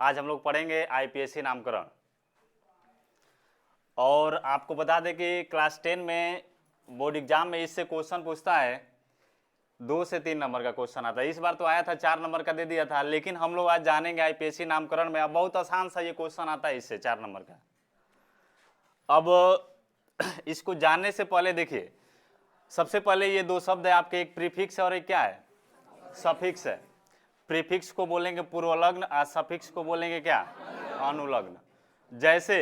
आज हम लोग पढ़ेंगे आईपीएससी नामकरण। और आपको बता दें कि क्लास 10 में बोर्ड एग्जाम में इससे क्वेश्चन पूछता है, 2 से 3 नंबर का क्वेश्चन आता है। इस बार तो आया था 4 नंबर का दे दिया था, लेकिन हम लोग आज जानेंगे आईपीएससी नामकरण में। अब बहुत आसान सा ये क्वेश्चन आता है इससे 4 नंबर का। अब इसको जानने से पहले देखिए, सबसे पहले ये दो शब्द है आपके, एक प्रीफिक्स है और एक क्या है, सफिक्स है। प्रीफिक्स को बोलेंगे पूर्वलग्न और सफिक्स को बोलेंगे क्या, अनुलग्न। जैसे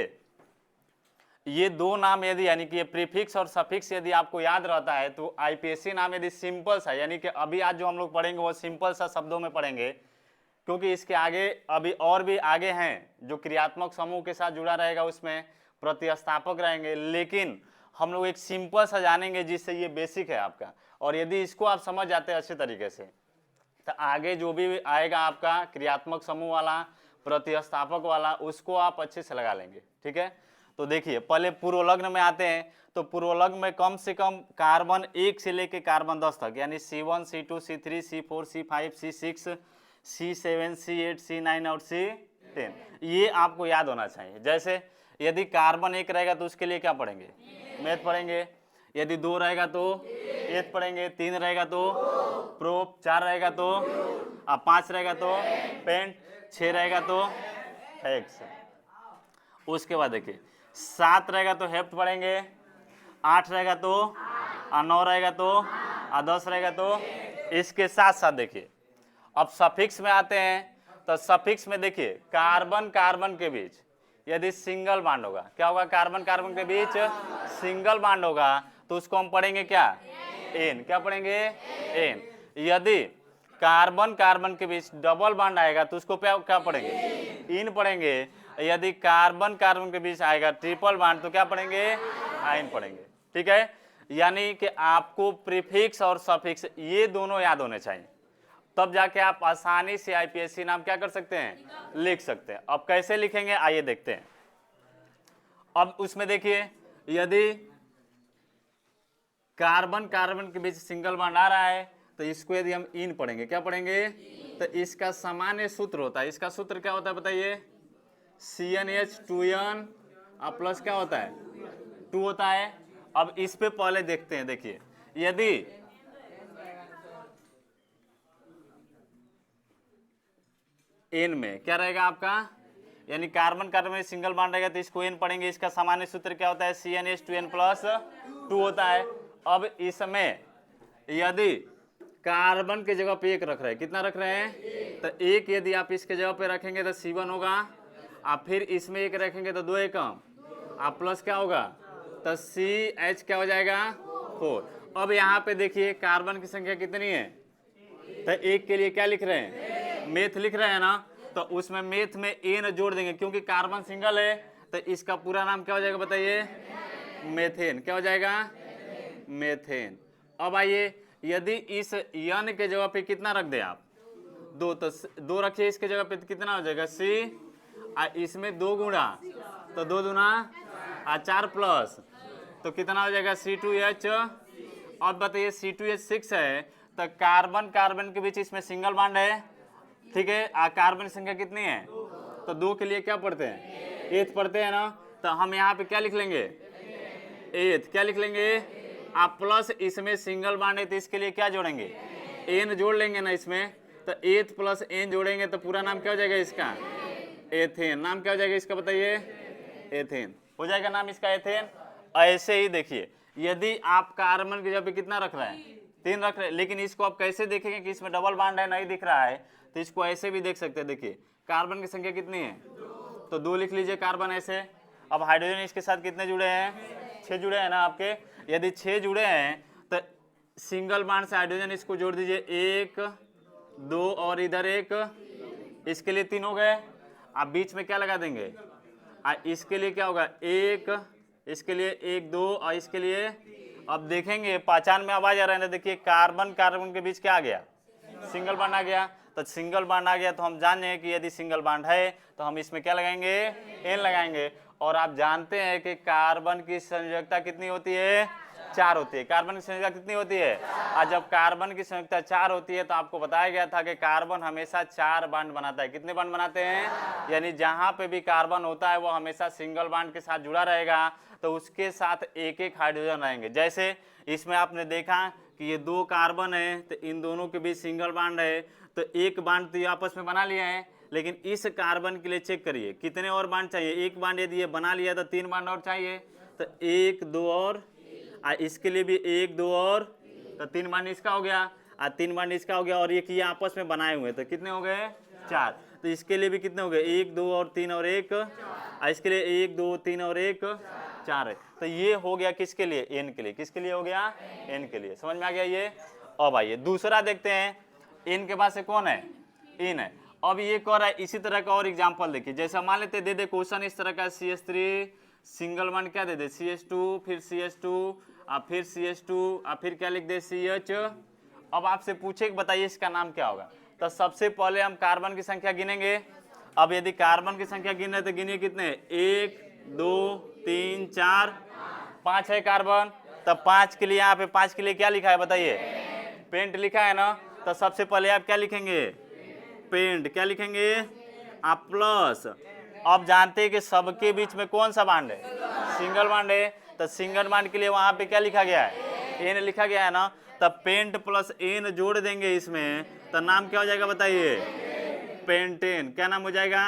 ये दो नाम यदि यानी कि ये प्रीफिक्स और सफिक्स यदि आपको याद रहता है तो आईपीएससी नाम यदि सिंपल सा, यानी कि अभी आज जो हम लोग पढ़ेंगे वो सिंपल सा शब्दों में पढ़ेंगे, क्योंकि इसके आगे अभी और भी आगे हैं जो क्रियात्मक समूह के साथ जुड़ा रहेगा, उसमें प्रतिस्थापक रहेंगे, लेकिन हम लोग एक सिंपल सा जानेंगे जिससे ये बेसिक है आपका। और यदि इसको आप समझ जाते हैं अच्छे तरीके से तो आगे जो भी आएगा आपका क्रियात्मक समूह वाला, प्रतिस्थापक वाला, उसको आप अच्छे से लगा लेंगे। ठीक है, तो देखिए पहले पूर्वलग्न में आते हैं। तो पूर्वलग्न में कम से कम कार्बन 1 से लेके कार्बन 10 तक, यानी C1 C2 C3 C4 C5 C6 C7 C8 C9 और C10, ये आपको याद होना चाहिए। जैसे यदि कार्बन 1 रहेगा तो उसके लिए क्या पढ़ेंगे, मैथ पढ़ेंगे। यदि 2 रहेगा तो एथ पढ़ेंगे, 3 रहेगा तो प्रोप, 4 रहेगा तो 5 रहेगा तो पेंट, 6 रहेगा तो हेक्स। उसके बाद देखिए 7 रहेगा तो हेप्ट पढ़ेंगे, 8 रहेगा तो 9 रहेगा तो 10 रहेगा तो। इसके साथ साथ देखिए अब सफिक्स में आते हैं। तो सफिक्स में देखिए कार्बन कार्बन के बीच यदि सिंगल बॉन्ड होगा, क्या होगा, कार्बन कार्बन के बीच सिंगल बॉन्ड होगा तो उसको हम पढ़ेंगे क्या, एन। क्या पढ़ेंगे, एन। यदि कार्बन कार्बन के बीच डबल बॉन्ड आएगा तो उसको क्या पढ़ेंगे, इन पढ़ेंगे। यदि कार्बन कार्बन के बीच आएगा ट्रिपल बॉन्ड तो क्या पढ़ेंगे, आइन पढ़ेंगे। ठीक है, यानी कि आपको प्रीफिक्स और सफिक्स ये दोनों याद होने चाहिए, तब जाके आप आसानी से आईपीएससी नाम क्या कर सकते हैं, लिख सकते हैं। अब कैसे लिखेंगे आइए देखते हैं। अब उसमें देखिए यदि कार्बन कार्बन के बीच सिंगल बॉन्ड आ रहा है तो इसको यदि हम इन पढ़ेंगे, क्या पढ़ेंगे, तो इसका सामान्य सूत्र होता है, इसका सूत्र क्या होता है बताइए, CnH2n प्लस क्या होता है, 2 होता है। अब इस पे पहले देखते हैं, देखिए यदि एन में क्या रहेगा आपका, यानी कार्बन कार्बन में सिंगल बॉन्ड रहेगा तो इसको एन पढ़ेंगे। इसका सामान्य सूत्र क्या होता है, CnH2n प्लस 2 होता है। अब इसमें यदि कार्बन के जगह पे 1 रख रहे हैं, कितना रख रहे हैं, तो 1 यदि आप इसके जगह पे रखेंगे तो C1 होगा, आप फिर इसमें 1 रखेंगे तो 2 एकम, आप प्लस क्या होगा, तो CH क्या हो जाएगा, 4। अब यहाँ पे देखिए कार्बन की संख्या कितनी है, तो 1 के लिए क्या लिख रहे हैं, मेथ लिख रहे हैं ना, तो उसमें मेथ में एन जोड़ देंगे, क्योंकि कार्बन सिंगल है तो इसका पूरा नाम क्या हो जाएगा बताइए, मेथेन। क्या हो जाएगा, मेथेन। अब आइए यदि इस यन के जगह पे कितना रख दे आप, 2, तो 2 रखिए इसके जगह पे तो कितना हो जाएगा, C, इसमें 2 गुणा तो 2 दूना 4 प्लस तो कितना हो जाएगा, C2H। अब बताइए C2H6 है तो कार्बन कार्बन के बीच इसमें सिंगल बॉन्ड है, ठीक है, कार्बन संख्या कितनी है, तो 2 के लिए क्या पढ़ते हैं, एथ पढ़ते हैं ना, तो हम यहाँ पे क्या लिख लेंगे, एथ। क्या लिख लेंगे आप, प्लस इसमें सिंगल बॉन्ड है तो इसके लिए क्या जोड़ेंगे, एन जोड़ लेंगे ना इसमें, तो एथ प्लस एन जोड़ेंगे तो पूरा नाम क्या हो जाएगा इसका, एथेन। नाम क्या हो जाएगा इसका बताइए, एथेन हो जाएगा नाम इसका, एथेन। ऐसे ही देखिए यदि आप कार्बन की जगह पे कितना रख रहे हैं, 3 रख रहे हैं, लेकिन इसको आप कैसे देखेंगे कि इसमें डबल बॉन्ड है, नहीं दिख रहा है, तो इसको ऐसे भी देख सकते हैं। देखिए कार्बन की संख्या कितनी है, तो 2 लिख लीजिए कार्बन ऐसे। अब हाइड्रोजन इसके साथ कितने जुड़े हैं, 6 जुड़े हैं ना आपके। यदि 6 जुड़े हैं तो सिंगल बॉन्ड से हाइड्रोजन इसको जोड़ दीजिए, 1 2 और इधर 1, इसके लिए 3 हो गए। आप बीच में क्या लगा देंगे, इसके लिए क्या होगा, 1, इसके लिए 1 2 और इसके लिए। अब देखेंगे पहचान में आवाज आ रहा है ना, देखिए कार्बन कार्बन के बीच क्या आ गया, सिंगल बॉन्ड आ गया। तो सिंगल बॉन्ड आ गया तो हम जान जाएंगे कि यदि सिंगल बॉन्ड है तो हम इसमें क्या लगाएंगे, एन लगाएंगे। और आप जानते हैं कि कार्बन की संयोजकता कितनी होती है, 4 होती है। कार्बन की संख्या कितनी होती है? और जब कार्बन की संख्या 4 होती है तो आपको बताया गया था कि कार्बन हमेशा 4 बॉन्ड बनाता है। कितने बॉन्ड बनाते हैं? यानी जहां पे भी कार्बन होता है वो हमेशा सिंगल बॉन्ड के साथ जुड़ा रहेगा, तो उसके साथ एक एक हाइड्रोजन रहेंगे। जैसे इसमें आपने देखा कि ये 2 कार्बन है तो इन दोनों के बीच सिंगल बॉन्ड है, तो एक बॉन्ड तो ये आपस में बना लिया है, लेकिन इस कार्बन के लिए चेक करिए कितने और बॉन्ड चाहिए। एक बॉन्ड यदि ये बना लिया तो 3 बॉन्ड और चाहिए, तो 1 2 और इसके लिए भी 1 2 और, तो 3 बॉन्ड इसका हो गया और 3 बॉन्ड इसका हो गया, और ये आपस में बनाए हुए तो कितने हो गए? 4। तो इसके लिए भी कितने हो गए? 1 2 और 3 और 1, और इसके लिए 1 2 3 और 1 4 है। तो ये हो गया किसके लिए? एन के लिए। किसके लिए हो गया? एन के लिए। समझ में आ गया ये? अब आइए दूसरा देखते हैं। एन के पास से कौन है? इन है। अब ये कह रहा है इसी तरह का और एग्जांपल देखिए, जैसे मान लेते दे दे क्वेश्चन इस तरह का, CH3 सिंगल बॉन्ड क्या दे दे? CH2 फिर CH2 और फिर CH2 और फिर क्या लिख दे? CH। अब आपसे पूछे कि बताइए इसका नाम क्या होगा, तो सबसे पहले हम कार्बन की संख्या गिनेंगे। अब यदि कार्बन की संख्या गिन रहे तो गिनिए कितने? 1 2 3 4 5 है कार्बन। तब 5 के लिए यहाँ पे 5 के लिए क्या लिखा है बताइए? पेंट लिखा है ना। तो सबसे पहले आप क्या लिखेंगे? पेंट। क्या लिखेंगे? आप प्लस। अब जानते हैं कि सबके बीच में कौन सा बॉन्ड है? सिंगल बॉन्ड है। तो सिंगल बॉन्ड के लिए वहां पे क्या लिखा गया है? एन लिखा गया है ना। तब पेंट प्लस एन जोड़ देंगे इसमें, तो नाम क्या हो जाएगा बताइए? पेंटेन। क्या नाम हो जाएगा?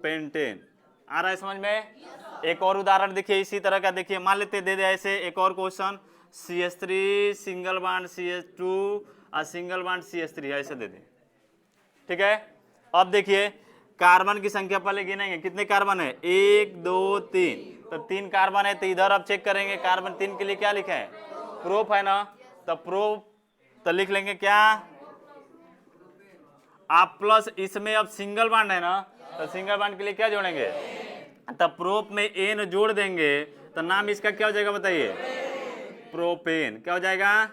पेंटेन। आ रहा है समझ में? एक और उदाहरण देखिए इसी तरह का। देखिए मान लेते दे दे ऐसे एक और question, CH3 single bond CH2 और सिंगल बॉन्ड CH3 ऐसे दे दे। ठीक है। अब देखिए कार्बन की संख्या पहले गिनेंगे, कितने कार्बन है? 1 2 3। तो 3 कार्बन है, तो इधर अब चेक करेंगे कार्बन 3 के लिए क्या लिखे हैं? प्रोप है ना। तो प्रोप तो लिख लेंगे क्या? आप प्लस इसमें अब सिंगल बॉन्ड है ना, तो सिंगल बॉन्ड के लिए क्या जोड़ेंगे? तो प्रोप में एन जोड़ देंगे, तो नाम इसका क्या हो जाएगा बताइए? प्रोपेन। क्या हो जाएगा?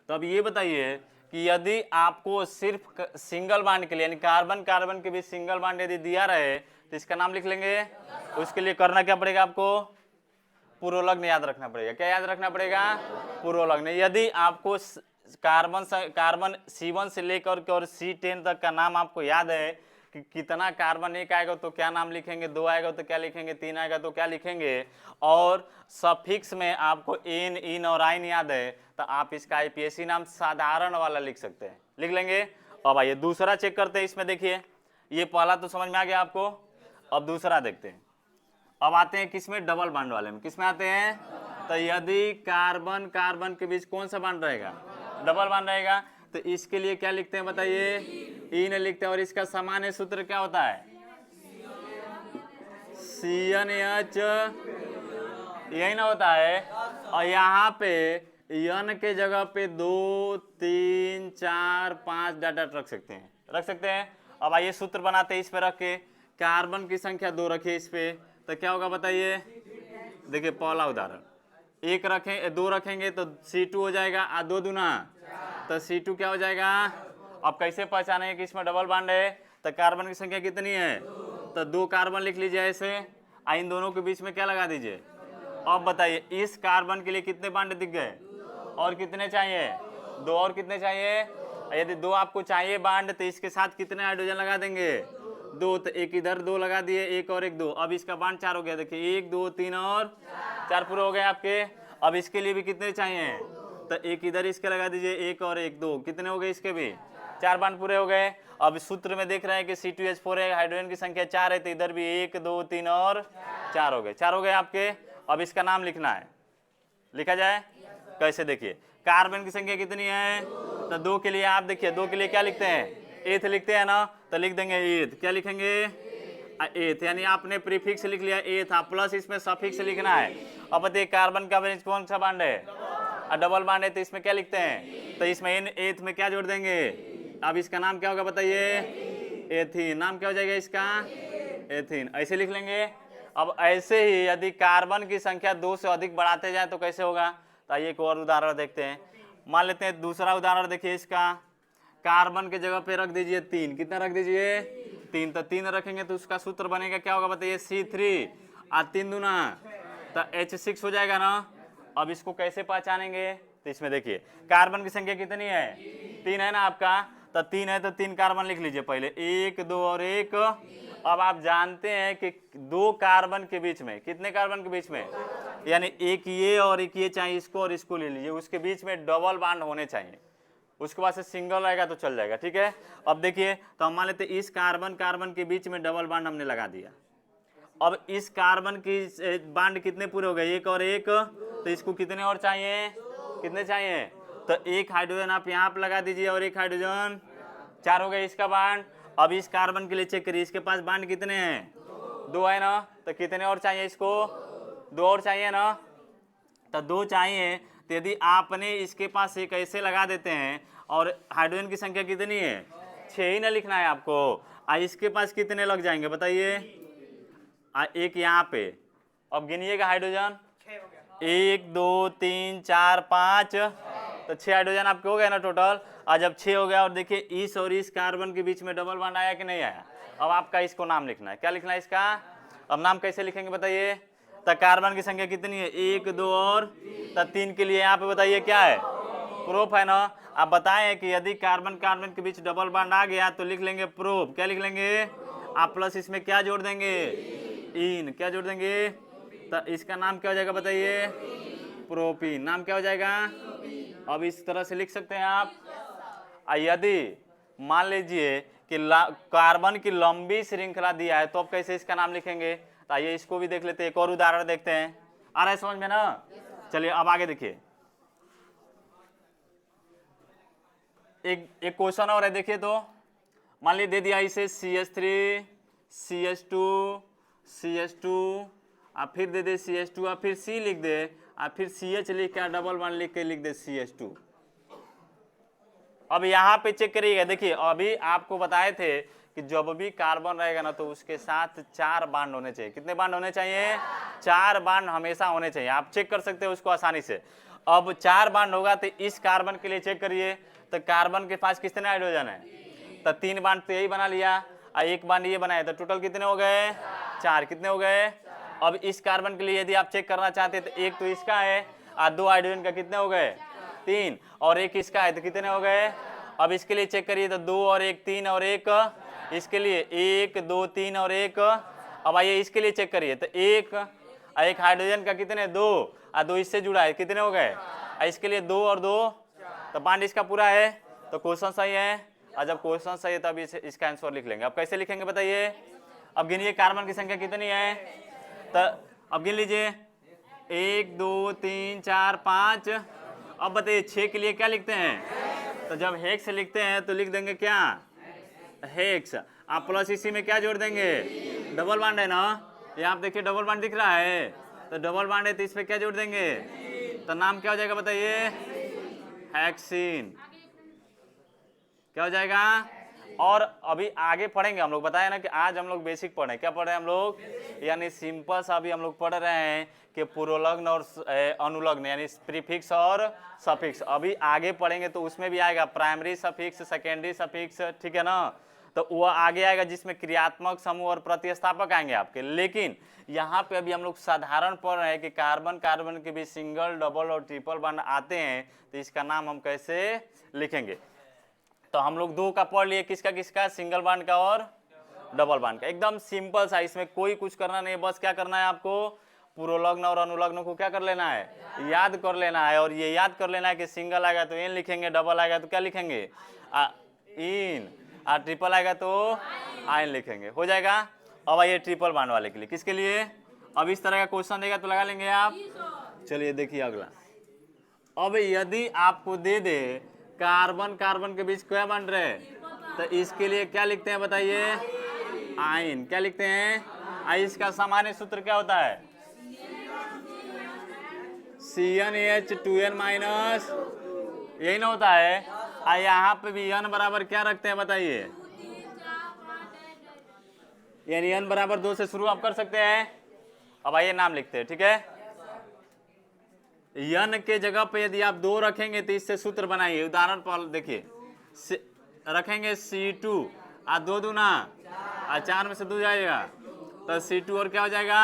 तो अब ये बताइए कि यदि आपको सिर्फ सिंगल बॉन्ड के लिए यानी कार्बन कार्बन के बीच सिंगल बॉन्ड यदि दिया रहे तो इसका नाम लिख लेंगे। उसके लिए करना क्या पड़ेगा आपको? पूर्वलग्न याद रखना पड़ेगा। क्या याद रखना पड़ेगा? पूर्वलग्न। यदि आपको कार्बन C1 से लेकर के और C10 तक का नाम आपको याद है कि कितना कार्बन, एक आएगा तो क्या नाम लिखेंगे, 2 आएगा तो क्या लिखेंगे, 3 आएगा तो क्या लिखेंगे, और सफिक्स में आपको एन इन और आइन याद है, तो आप इसका आईपीएससी नाम साधारण वाला लिख सकते हैं। लिख लेंगे। अब आइए दूसरा चेक करते हैं। इसमें देखिए ये पहला तो समझ में आ गया आपको। अब दूसरा देखते हैं। अब आते हैं किसमें? डबल बॉन्ड वाले में। किसमें आते हैं? तो यदि कार्बन कार्बन के बीच कौन सा बॉन्ड रहेगा? डबल बॉन्ड रहेगा। तो इसके लिए क्या लिखते हैं बताइए? इन लिखते हैं। और इसका सामान्य सूत्र क्या होता है? CnH, यही ना होता है। और यहाँ पे यन के जगह पे 2 3 4 5 डाटा रख सकते हैं, रख सकते हैं। अब आइए सूत्र बनाते हैं। इस पे रख के कार्बन की संख्या 2 रखिए इस पे, तो क्या होगा बताइए? देखिए पहला उदाहरण, 1 रखें 2 रखेंगे तो C2 हो जाएगा, और 2 दूना तो C2 क्या हो जाएगा? अब कैसे पहचानेंगे कि इसमें डबल बॉन्ड है? तो कार्बन की संख्या कितनी है? तो 2 कार्बन लिख लीजिए ऐसे, इन दोनों के बीच में क्या लगा दीजिए? अब बताइए इस कार्बन के लिए कितने बॉन्ड दिख गए? और कितने चाहिए? 2 और कितने चाहिए? यदि 2 आपको चाहिए बॉन्ड तो इसके साथ कितने हाइड्रोजन लगा देंगे? 2। तो एक इधर 2 लगा दिए, 1 और 1 2। अब इसका बॉन्ड 4 हो गया। देखिए 1 2 3 और 4 पूरे हो गए आपके। अब इसके लिए भी कितने चाहिए? तो एक इधर इसके लगा दीजिए, 1 और 1 2। कितने हो गए इसके भी? 4 बॉन्ड पूरे हो गए। अब सूत्र में देख रहे हैं कि C2H4 है, हाइड्रोजन की संख्या 4 है, तो इधर भी 1 2 3 और 4 हो गए। 4 हो गए आपके। अब इसका नाम लिखना है। लिखा जाए कैसे? देखिए कार्बन की संख्या कितनी है? तो 2 के लिए आप देखिए 2 के लिए क्या लिखते हैं? एथ लिखते हैं ना। तो लिख देंगे एथ। क्या लिखेंगे? एथ। यानी आपने प्रीफिक्स लिख लिया एथ, प्लस इसमें सफिक्स लिखना है। अब बताइए कार्बन का कौन सा बॉन्ड है? डबल बॉन्ड है, तो इसमें क्या लिखते हैं? तो इसमें इन एथ में क्या जोड़ देंगे? अब इसका नाम क्या होगा बताइए? एथीन। नाम क्या हो जाएगा इसका? एथीन। ऐसे लिख लेंगे। अब ऐसे ही यदि कार्बन की संख्या 2 से अधिक बढ़ाते जाए तो कैसे होगा? तो आइए एक और उदाहरण देखते हैं। मान लेते हैं दूसरा उदाहरण। देखिए इसका कार्बन के जगह पे रख दीजिए 3। कितना रख दीजिए? 3। तो 3 रखेंगे तो उसका सूत्र बनेगा क्या होगा बताइए? C3 और 3 दूना तो H6 हो जाएगा ना। अब इसको कैसे पहचानेंगे, तो इसमें देखिए कार्बन की संख्या कितनी है, 3 है ना आपका, तो 3 है तो 3 कार्बन लिख लीजिए पहले, 1 2 और 1। अब आप जानते हैं कि 2 कार्बन के बीच में, कितने कार्बन के बीच में, यानी एक ये और एक ये चाहिए, इसको और इसको ले लीजिए, उसके बीच में डबल बॉन्ड होने चाहिए, उसके बाद से सिंगल रहेगा तो चल जाएगा, ठीक है। अब देखिए तो हम मान लेते हैं इस कार्बन कार्बन के बीच में डबल बॉन्ड हमने लगा दिया। अब इस कार्बन की बॉन्ड कितने पूरे हो गए, 1 और 1, तो इसको कितने और चाहिए, कितने चाहिए, तो एक हाइड्रोजन आप यहाँ पे लगा दीजिए और एक हाइड्रोजन, 4 हो गए इसका बॉन्ड। अब इस कार्बन के लिए चेक करिए, इसके पास बॉन्ड कितने हैं, 2 है ना, तो कितने और चाहिए इसको, 2 और चाहिए ना, तो 2 चाहिए। तो यदि आपने इसके पास एक ऐसे लगा देते हैं और हाइड्रोजन की संख्या कितनी है, 6 ही ना लिखना है आपको, इसके पास कितने लग जाएंगे बताइए, एक यहाँ पे, अब गिनिएगा हाइड्रोजन, 1 2 3 4 5, तो 6 हाइड्रोजन आपके हो गए ना टोटल। आज जब 6 हो गया और देखिए इस और इस कार्बन के बीच में डबल बॉन्ड आया कि नहीं आया। अब आपका इसको नाम लिखना है, क्या लिखना है इसका, अब नाम कैसे लिखेंगे बताइए, तो कार्बन की संख्या कितनी है, 1 2 और 3 के लिए यहाँ पे बताइए क्या है, प्रोप है ना। आप बताएं कि यदि कार्बन कार्बन के बीच डबल बॉन्ड आ गया तो लिख लेंगे प्रोप, क्या लिख लेंगे, आप प्लस इसमें क्या जोड़ देंगे, इन, क्या जोड़ देंगे, तो इसका नाम क्या हो जाएगा बताइए, प्रोपीन, नाम क्या हो जाएगा। अब इस तरह से लिख सकते हैं आप। यदि मान लीजिए कि कार्बन की लंबी श्रृंखला दिया है तो अब कैसे इसका नाम लिखेंगे, तो आइए इसको भी देख लेते हैं, एक और उदाहरण देखते हैं, आ रहा है समझ में ना। चलिए अब आगे देखिए, एक क्वेश्चन और है, देखिए तो मान लीजिए दे दिया इसे CH3 CH2 CH2, आप फिर दे दे CH2, आप फिर C लिख दे, आप फिर CH लिख के डबल बॉन्ड लिख के लिख दे CH2। अब यहाँ पे चेक करिएगा, देखिए अभी आपको बताए थे कि जब भी कार्बन रहेगा ना तो उसके साथ 4 बॉन्ड होने चाहिए, कितने बॉन्ड होने चाहिए, 4 बॉन्ड हमेशा होने चाहिए, आप चेक कर सकते हो उसको आसानी से। अब 4 बॉन्ड होगा तो इस कार्बन के लिए चेक करिए, तो कार्बन के पास कितने हाइड्रोजन है, तो 3 बॉन्ड तो यही बना लिया और 1 बॉन्ड ये बनाया, तो टोटल कितने हो गए, 4, कितने हो गए। अब इस कार्बन के लिए यदि आप चेक करना चाहते हैं तो एक तो इसका है और 2 हाइड्रोजन का कितने हो गए, 3, और एक इसका है तो कितने हो गए। अब इसके लिए चेक करिए तो 2 और 1 3 और 1, इसके लिए 1 2 3 और 1। अब आइए इसके लिए चेक करिए तो एक हाइड्रोजन का कितने, 2 और 2 इससे जुड़ा है, कितने हो गए, इसके लिए 2 और 2, तो बॉन्ड इसका पूरा है, तो क्वेश्चन सही है। और जब क्वेश्चन सही है तब इसका आंसर लिख लेंगे। अब कैसे लिखेंगे बताइए, अब गिनिए कार्बन की संख्या कितनी है, तो अब गिन लीजिए 1 2 3 4 5। अब बताइए 6 के लिए क्या लिखते हैं, तो जब हेक्स लिखते हैं तो लिख देंगे क्या, हेक्स, आप प्लस इसी में क्या जोड़ देंगे, डबल बॉन्ड है ना, ये आप देखिए डबल बॉन्ड दिख रहा है, तो डबल बॉन्ड है तो इस पे क्या जोड़ देंगे, तो नाम क्या हो जाएगा बताइए, हेक्सीन, क्या हो जाएगा। और अभी आगे पढ़ेंगे हम लोग, बताया ना कि आज हम लोग बेसिक पढ़े, क्या पढ़े हम लोग, यानी सिंपल सा अभी हम लोग पढ़ रहे हैं कि पूर्वलग्न और अनुलग्न यानी प्रीफिक्स और सफिक्स। अभी आगे पढ़ेंगे तो उसमें भी आएगा प्राइमरी सफिक्स, सेकेंडरी सफिक्स, ठीक है ना, तो वो आगे आएगा जिसमें क्रियात्मक समूह और प्रतिस्थापक आएंगे आपके। लेकिन यहाँ पे अभी हम लोग साधारण पढ़ रहे हैं कि कार्बन कार्बन के बीच सिंगल डबल और ट्रिपल बॉन्ड आते हैं, तो इसका नाम हम कैसे लिखेंगे। तो हम लोग 2 का पढ़ लिए, किसका किसका, सिंगल बॉन्ड का और डबल बॉन्ड का, एकदम सिंपल सा, इसमें कोई कुछ करना नहीं है, बस क्या करना है आपको, पूर्वलग्न और अनुलग्न को क्या कर लेना है, याद कर लेना है। और ये याद कर लेना है कि सिंगल आएगा तो इन लिखेंगे, डबल आएगा तो क्या लिखेंगे, इन, और ट्रिपल आएगा तो आयन लिखेंगे, हो जाएगा। अब आइए ट्रिपल बॉन्ड वाले के लिए, किसके लिए, अब इस तरह का क्वेश्चन देगा तो लगा लेंगे आप। चलिए देखिए अगला, अब यदि आपको दे दे कार्बन कार्बन के बीच क्या बन रहे, तो इसके लिए क्या लिखते हैं बताइए, आयन, क्या लिखते हैं, इसका सामान्य सूत्र क्या होता है, CnH2n-, यही ना होता है। यहाँ पे भी n बराबर क्या रखते हैं बताइए, यानी n बराबर 2 से शुरू आप कर सकते हैं। अब आइए नाम लिखते हैं, ठीक है, n के जगह पे यदि आप 2 रखेंगे तो इससे सूत्र बनाइए। उदाहरण पर देखिए, रखेंगे C2 और 2 दूना और 4 में से 2 जाएगा तो C2 और क्या हो जाएगा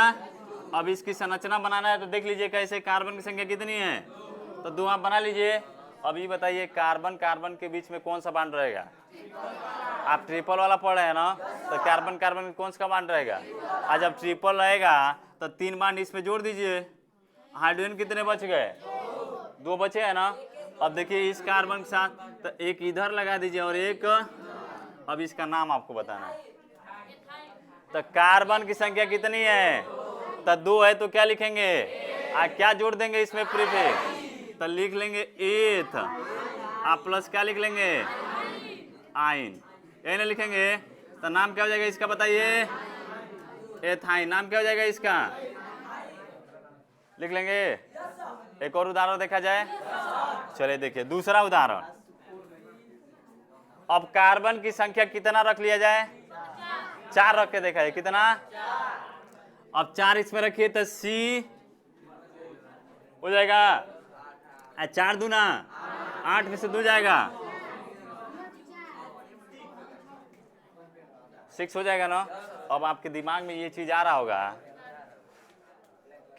अब इसकी संरचना बनाना है तो देख लीजिए कैसे, कार्बन की संख्या कितनी है, तो 2 आप बना लीजिए। अब ये बताइए कार्बन कार्बन के बीच में कौन सा बॉन्ड रहेगा, आप ट्रिपल वाला पढ़ रहे हैं ना, तो कार्बन कार्बन में कौन सा बॉन्ड रहेगा, आज जब ट्रिपल रहेगा तो 3 बॉन्ड इसमें जोड़ दीजिए, हाइड्रोजन कितने बच गए, 2 बचे हैं ना। अब देखिए इस कार्बन के साथ तो एक इधर लगा दीजिए और एक, अब इसका नाम आपको बताना है। तो कार्बन की संख्या कितनी है, तो 2 है, तो क्या लिखेंगे, क्या जोड़ देंगे इसमें प्रीफिक्स, तो लिख लेंगे एथ, आप प्लस क्या लिख लेंगे, आइन, यही ना लिखेंगे। तो नाम क्या हो जाएगा इसका बताइए, एथाइन, नाम क्या हो जाएगा इसका, लिख लेंगे। एक और उदाहरण देखा जाए, चलिए देखिए दूसरा उदाहरण। अब कार्बन की संख्या कितना रख लिया जाए, 4 रख के देखा है, कितना, अब 4 इसमें रखिए तो C हो जाएगा, 4 दूना 8 में से 2 जाएगा 6 हो जाएगा ना। अब आपके दिमाग में ये चीज आ रहा होगा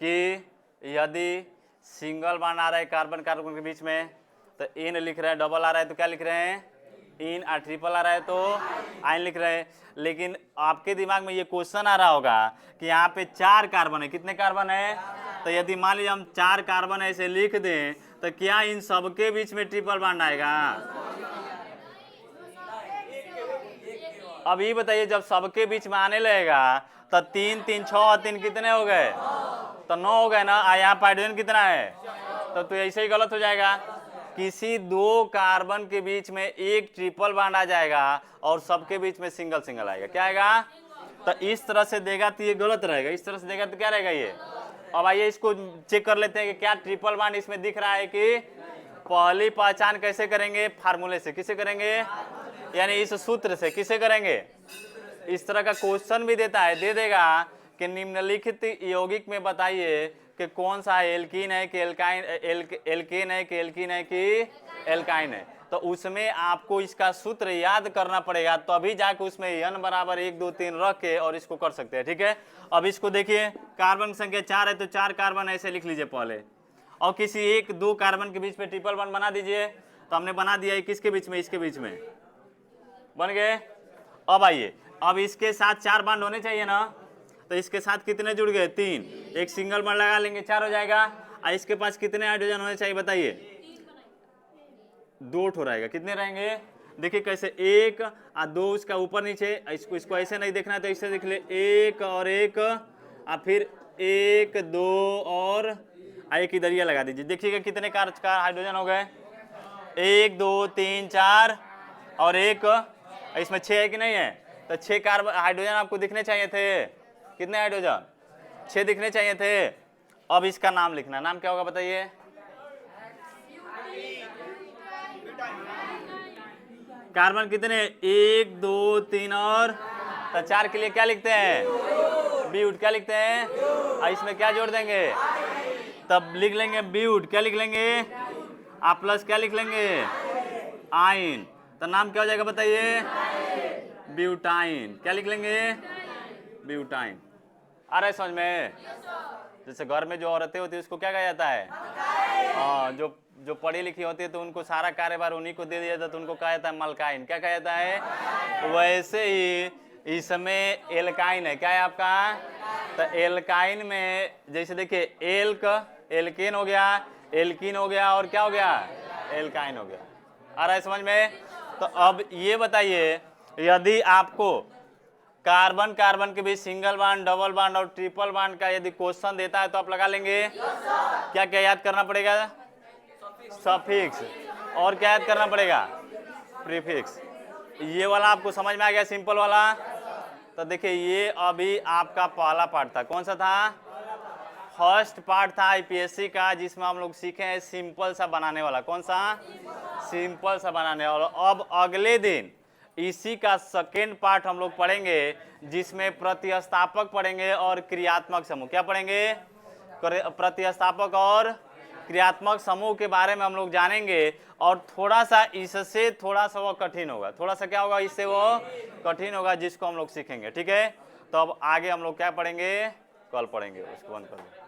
कि यदि सिंगल बॉन्ड आ रहा है कार्बन कार्बन के बीच में तो इन लिख रहे हैं, डबल आ रहा है तो क्या लिख रहे हैं, इन, और ट्रिपल आ रहा है तो आइन लिख रहे हैं। लेकिन आपके दिमाग में ये क्वेश्चन आ रहा होगा कि यहाँ पे 4 कार्बन है, कितने कार्बन है, तो यदि मान लीजिए हम 4 कार्बन ऐसे लिख दें तो क्या इन सबके बीच में ट्रिपल बॉन्ड आएगा। अब ये बताइए जब सबके बीच में आने लगेगा तो 3 3 6 और 3 कितने हो गए, तो 9 हो गए ना। यहाँ पर हाइड्रोजन कितना है, तो ऐसे ही गलत हो जाएगा। किसी 2 कार्बन के बीच में एक ट्रिपल बॉन्ड आ जाएगा और सबके बीच में सिंगल सिंगल आएगा, क्या आएगा, तो इस तरह से देगा तो ये गलत रहेगा, इस तरह से देगा तो क्या रहेगा ये। अब आइए इसको चेक कर लेते हैं कि क्या ट्रिपल बॉन्ड इसमें दिख रहा है कि। पहली पहचान कैसे करेंगे, फार्मूले से, किसे करेंगे, यानी इस सूत्र से, किसे करेंगे। इस तरह का क्वेश्चन भी देता है, दे देगा कि निम्नलिखित यौगिक में बताइए कि कौन सा एल्कीन है कि एल्काइन, एल्केन है कि एल्कीन है कि एल्काइन है। तो उसमें आपको इसका सूत्र याद करना पड़ेगा, तो अभी जाके उसमें n बराबर 1 2 3 रख के और इसको कर सकते हैं, ठीक है। अब इसको देखिए, कार्बन की संख्या 4 है तो 4 कार्बन ऐसे लिख लीजिए पहले, और किसी 1 2 कार्बन के बीच में ट्रिपल बॉन्ड बना दीजिए। तो हमने बना दिया, किसके बीच में, इसके बीच में बन गए। अब आइए, अब इसके साथ 4 बॉन्ड होने चाहिए ना, तो इसके साथ कितने जुड़ गए, 3, एक सिंगल बॉन्ड लगा लेंगे 4 हो जाएगा। और इसके पास कितने हाइड्रोजन होने चाहिए बताइए, 2 ठो रहेगा, कितने रहेंगे, देखिए कैसे, 1 और 2 उसका ऊपर नीचे, इसको ऐसे नहीं देखना है तो इससे देख ले, 1 और 1 और फिर 1 2 और एक इधर ये लगा दीजिए। देखिएगा कितने कार हाइड्रोजन हो गए, 1 2 3 4 और 1, इसमें 6 है कि नहीं है, तो 6 कार्बन हाइड्रोजन आपको दिखने चाहिए थे, कितने हाइड्रोजन, 6 दिखने चाहिए थे। अब इसका नाम लिखना, नाम क्या होगा बताइए, कार्बन कितने, 1 2 3 और, तो 4 के लिए क्या लिखते हैं, ब्यूट, क्या लिखते हैं, और इसमें क्या जोड़ देंगे, तब लिख लेंगे ब्यूट, क्या लिख लेंगे, आप प्लस क्या लिख लेंगे, आइन, तो नाम क्या हो जाएगा बताइए, ब्यूटाइन, क्या लिख लेंगे, ब्यूटाइन। आ रहा है समझ में। जैसे घर में जो औरतें होती है उसको क्या कहा जाता है, हाँ, जो पढ़ी लिखी होती है तो उनको सारा कार्यभार उन्हीं को दे दिया जाता है, तो उनको कहा जाता है मलकाइन, क्या कहा जाता है। वैसे ही इसमें एल्काइन है, क्या है आपका, तो एल्काइन में जैसे देखिए एल्क, एल्केन हो गया, एल्कीन हो गया, और क्या हो गया, एल्काइन हो गया। आ रहा है समझ में। तो अब ये बताइए, यदि आपको कार्बन कार्बन के बीच सिंगल बॉन्ड, डबल बॉन्ड और ट्रिपल बॉन्ड का यदि क्वेश्चन देता है तो आप लगा लेंगे, क्या क्या याद करना पड़ेगा, सफिक्स, और क्या याद करना पड़ेगा, प्रीफिक्स। ये वाला आपको समझ में आ गया, सिंपल वाला। तो देखिए ये अभी आपका पहला पार्ट था, कौन सा था, फर्स्ट पार्ट था आईपीएससी का, जिसमें हम लोग सीखे हैं सिंपल सा बनाने वाला, कौन सा, सिंपल सा बनाने वाला। अब अगले दिन इसी का सेकेंड पार्ट हम लोग पढ़ेंगे, जिसमें प्रतिस्थापक पढ़ेंगे और क्रियात्मक समूह। क्या पढ़ेंगे, प्रतिस्थापक और क्रियात्मक समूह के बारे में हम लोग जानेंगे। और थोड़ा सा इससे थोड़ा सा वो कठिन होगा, थोड़ा सा क्या होगा, इससे वो कठिन होगा, जिसको हम लोग सीखेंगे, ठीक है। तो अब आगे हम लोग क्या पढ़ेंगे, कल पढ़ेंगे, उसको बंद कर दो।